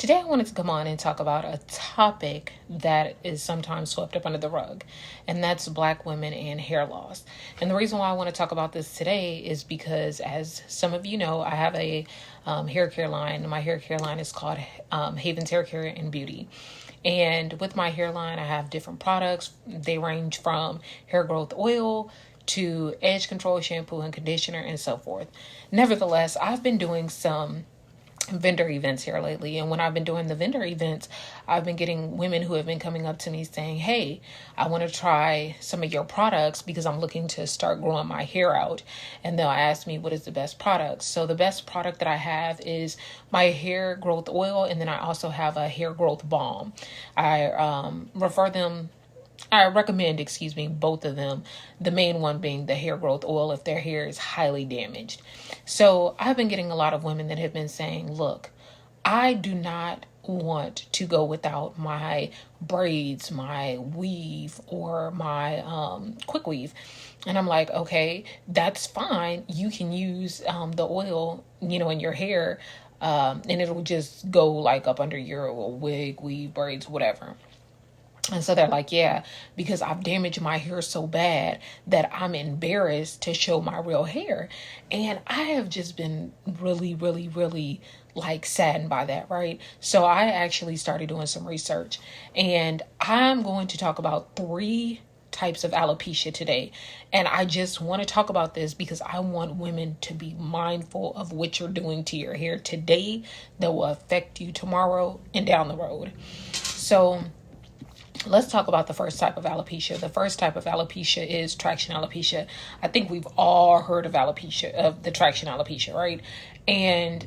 Today I wanted to come on and talk about a topic that is sometimes swept up under the rug, and that's Black women and hair loss. And the reason why I want to talk about this today is because, as some of you know, I have a hair care line. My hair care line is called Haven's Hair Care and Beauty. And with my hairline, I have different products. They range from hair growth oil to edge control shampoo and conditioner and so forth. Nevertheless, I've been doing some vendor events here lately, and when I've been doing the vendor events, I've been getting women who have been coming up to me saying, hey, I want to try some of your products because I'm looking to start growing my hair out. And they'll ask me what is the best product. So the best product that I have is my hair growth oil, and then I also have a hair growth balm. I recommend, both of them. The main one being the hair growth oil if their hair is highly damaged. So I've been getting a lot of women that have been saying, look, I do not want to go without my braids, my weave, or my quick weave. And I'm like, okay, that's fine. You can use the oil, in your hair, and it'll just go like up under your wig, weave, braids, whatever. And so they're like, yeah, because I've damaged my hair so bad that I'm embarrassed to show my real hair. And I have just been really, really, really saddened by that, right? So I actually started doing some research, and I'm going to talk about 3 types of alopecia today. And I just want to talk about this because I want women to be mindful of what you're doing to your hair today that will affect you tomorrow and down the road. So let's talk about the first type of alopecia. The first type of alopecia is traction alopecia. I think we've all heard of the traction alopecia, right? And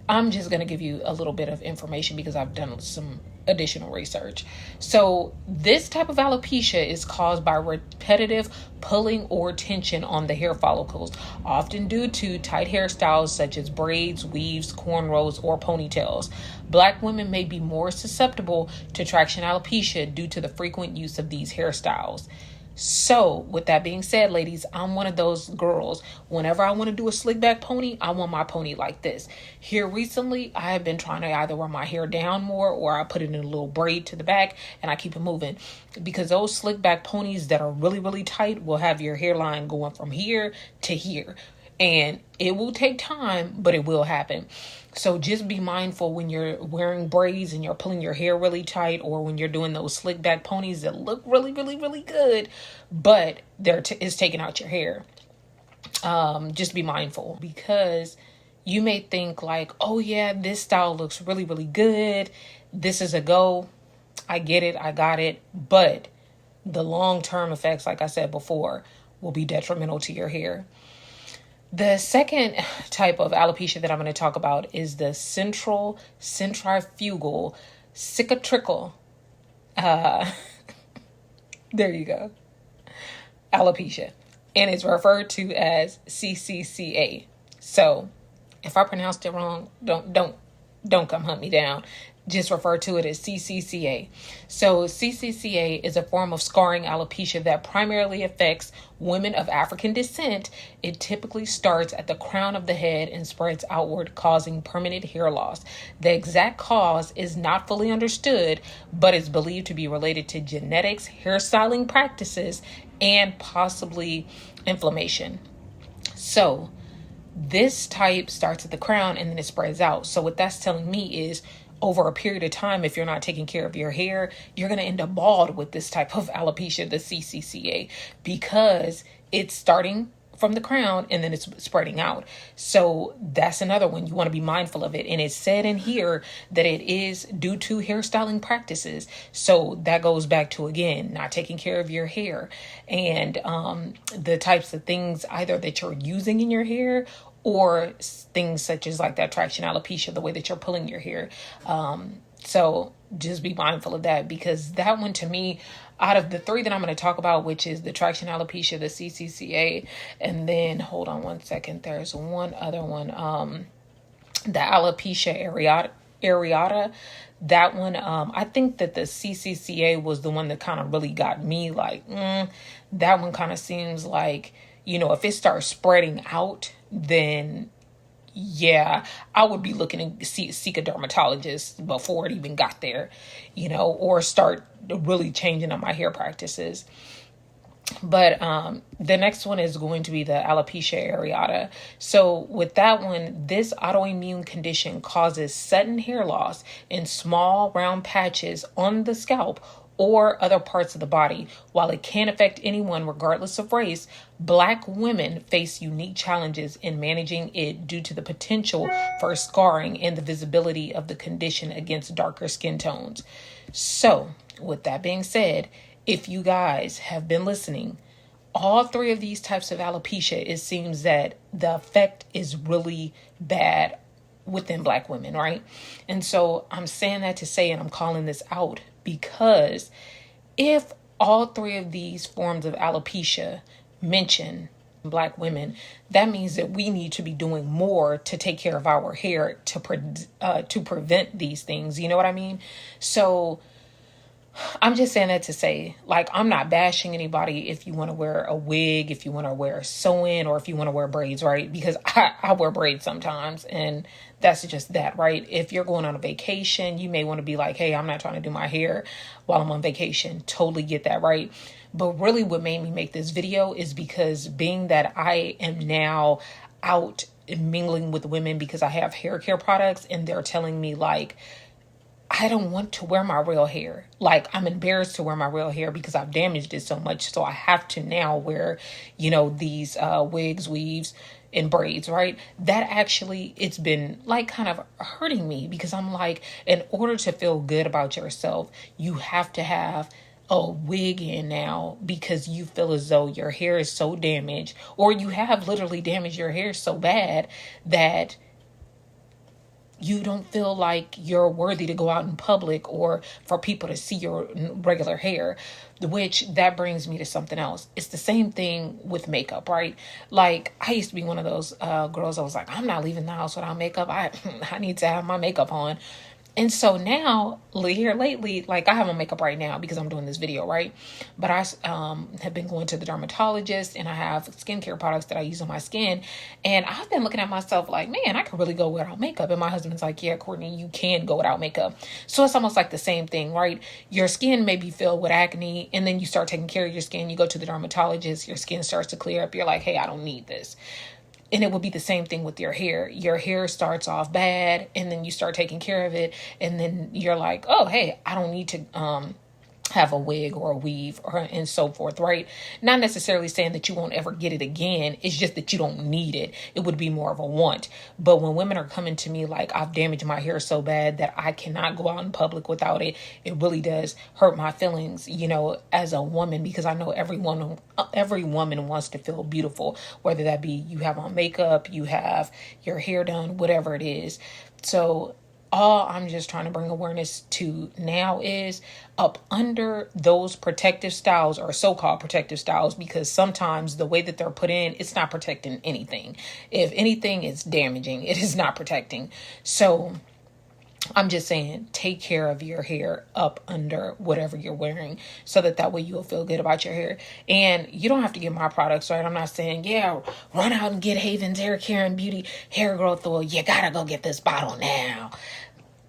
I'm just going to give you a little bit of information because I've done some additional research. So this type of alopecia is caused by repetitive pulling or tension on the hair follicles, often due to tight hairstyles such as braids, weaves, cornrows, or ponytails. Black women may be more susceptible to traction alopecia due to the frequent use of these hairstyles. So with that being said, ladies, I'm one of those girls. Whenever I want to do a slick back pony, I want my pony like this. Here recently, I have been trying to either wear my hair down more or I put it in a little braid to the back and I keep it moving, because those slick back ponies that are really, really tight will have your hairline going from here to here. And it will take time, but it will happen. So just be mindful when you're wearing braids and you're pulling your hair really tight, or when you're doing those slick back ponies that look really, really, really good, but it's taking out your hair. Just be mindful, because you may think like, oh yeah, this style looks really, really good. This is a go. I get it. I got it. But the long-term effects, like I said before, will be detrimental to your hair. The second type of alopecia that I'm going to talk about is the centrifugal cicatricial. There you go. Alopecia. And it's referred to as CCCA. So if I pronounced it wrong, don't come hunt me down. Just refer to it as CCCA. So CCCA is a form of scarring alopecia that primarily affects women of African descent. It typically starts at the crown of the head and spreads outward, causing permanent hair loss. The exact cause is not fully understood, but is believed to be related to genetics, hairstyling practices, and possibly inflammation. So this type starts at the crown and then it spreads out. So what that's telling me is, over a period of time, if you're not taking care of your hair, you're going to end up bald with this type of alopecia, the CCCA, because it's starting from the crown and then it's spreading out. So that's another one. You want to be mindful of it. And it's said in here that it is due to hairstyling practices. So that goes back to, again, not taking care of your hair and the types of things either that you're using in your hair, or things such as like that traction alopecia, the way that you're pulling your hair. So just be mindful of that, because that one, to me, out of the 3 that I'm going to talk about, which is the traction alopecia, the CCCA, and then hold on one second, there's one other one, the alopecia areata. That one, I think that the CCCA was the one that kind of really got me like, that one kind of seems like, if it starts spreading out, then yeah, I would be looking to seek a dermatologist before it even got there, or start really changing up my hair practices. But the next one is going to be the alopecia areata. So with that one, this autoimmune condition causes sudden hair loss in small round patches on the scalp or other parts of the body. While it can affect anyone regardless of race, Black women face unique challenges in managing it due to the potential for scarring and the visibility of the condition against darker skin tones. So with that being said, if you guys have been listening, all three of these types of alopecia, it seems that the effect is really bad within Black women, right? And so I'm saying that to say, and I'm calling this out because if all three of these forms of alopecia mention Black women, that means that we need to be doing more to take care of our hair to prevent these things. You know what I mean? So I'm just saying that to say, like, I'm not bashing anybody if you want to wear a wig, if you want to wear a sew-in, or if you want to wear braids, right? Because I wear braids sometimes, and that's just that, right? If you're going on a vacation, you may want to be like, hey, I'm not trying to do my hair while I'm on vacation. Totally get that, right? But really what made me make this video is because being that I am now out mingling with women because I have hair care products, and they're telling me like, I don't want to wear my real hair. Like, I'm embarrassed to wear my real hair because I've damaged it so much. So I have to now wear, these wigs, weaves, and braids, right? That actually, it's been like kind of hurting me because I'm like, in order to feel good about yourself, you have to have a wig in now because you feel as though your hair is so damaged, or you have literally damaged your hair so bad that you don't feel like you're worthy to go out in public or for people to see your regular hair, which that brings me to something else. It's the same thing with makeup, right? Like, I used to be one of those girls that was like, I'm not leaving the house without makeup. I need to have my makeup on. And so now, here lately, like, I have on makeup right now because I'm doing this video, right? But I have been going to the dermatologist, and I have skincare products that I use on my skin. And I've been looking at myself like, man, I could really go without makeup. And my husband's like, yeah, Courtney, you can go without makeup. So it's almost like the same thing, right? Your skin may be filled with acne, and then you start taking care of your skin. You go to the dermatologist, your skin starts to clear up. You're like, hey, I don't need this. And it would be the same thing with your hair. Your hair starts off bad, and then you start taking care of it. And then you're like, oh, hey, I don't need to have a wig or a weave and so forth, right? Not necessarily saying that you won't ever get it again. It's just that you don't need it. It would be more of a want. But when women are coming to me like, I've damaged my hair so bad that I cannot go out in public without it, it really does hurt my feelings, as a woman, because I know every woman wants to feel beautiful, whether that be you have on makeup, you have your hair done, whatever it is. So all I'm just trying to bring awareness to now is up under those protective styles, or so-called protective styles, because sometimes the way that they're put in, it's not protecting anything. If anything, it's damaging. It is not protecting. So I'm just saying, take care of your hair up under whatever you're wearing so that way you'll feel good about your hair. And you don't have to get my products, right? I'm not saying, yeah, run out and get Haven's Hair Care and Beauty Hair Growth Oil. You gotta go get this bottle now.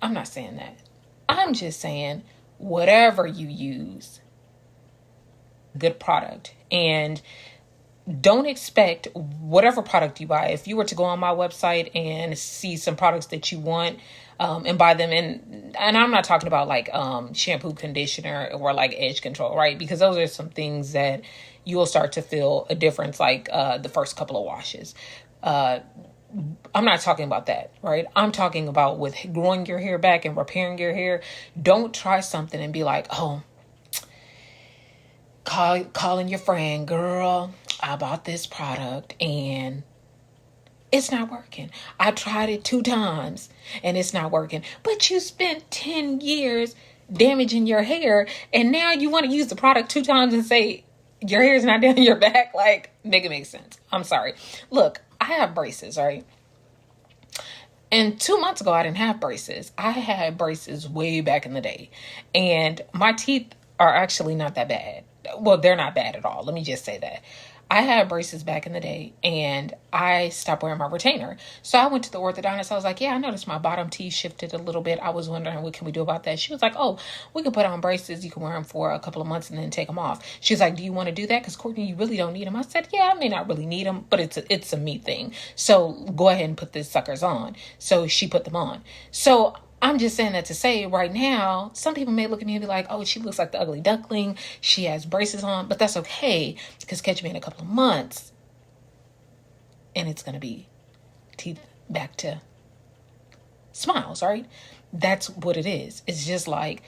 I'm not saying that. I'm just saying, whatever you use, good product. And don't expect whatever product you buy. If you were to go on my website and see some products that you want, and buy them, and I'm not talking about like shampoo, conditioner, or like edge control, right? Because those are some things that you will start to feel a difference like the first couple of washes. I'm not talking about that, right? I'm talking about with growing your hair back and repairing your hair. Don't try something and be like, oh, calling your friend, girl, I bought this product and it's not working. I tried it 2 times and it's not working. But you spent 10 years damaging your hair, and now you want to use the product 2 times and say your hair is not down your back? Like, make it make sense. I'm sorry. Look, I have braces, right? And 2 months ago, I didn't have braces. I had braces way back in the day. And my teeth are actually not that bad. Well, they're not bad at all. Let me just say that. I had braces back in the day and I stopped wearing my retainer. So I went to the orthodontist. I was like, yeah, I noticed my bottom teeth shifted a little bit. I was wondering, what can we do about that? She was like, oh, we can put on braces. You can wear them for a couple of months and then take them off. She was like, do you want to do that? Because Courtney, you really don't need them. I said, yeah, I may not really need them, but it's a me thing. So go ahead and put these suckers on. So she put them on. So I'm just saying that to say right now, some people may look at me and be like, oh, she looks like the ugly duckling. She has braces on, but that's okay because catch me in a couple of months and it's going to be teeth back to smiles, right? That's what it is. It's just like,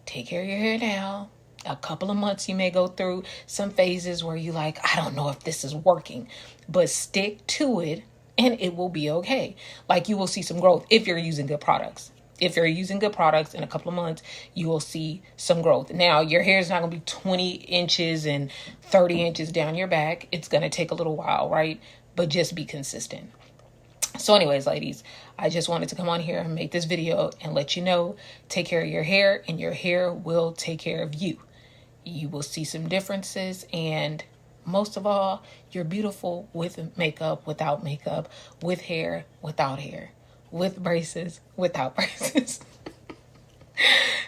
take care of your hair now. A couple of months you may go through some phases where you like, I don't know if this is working, but stick to it and it will be okay. Like you will see some growth if you're using good products. If you're using good products in a couple of months, you will see some growth. Now, your hair is not going to be 20 inches and 30 inches down your back. It's going to take a little while, right? But just be consistent. So anyways, ladies, I just wanted to come on here and make this video and let you know, take care of your hair and your hair will take care of you. You will see some differences, and most of all, you're beautiful with makeup, without makeup, with hair, without hair, with braces, without braces.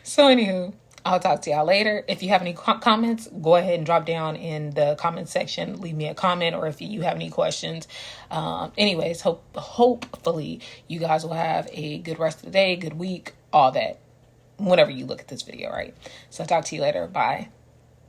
So anywho, I'll talk to y'all later. If you have any comments, go ahead and drop down in the comment section. Leave me a comment, or if you have any questions. Anyways, hopefully you guys will have a good rest of the day, good week, all that, whenever you look at this video, right? So I'll talk to you later. Bye.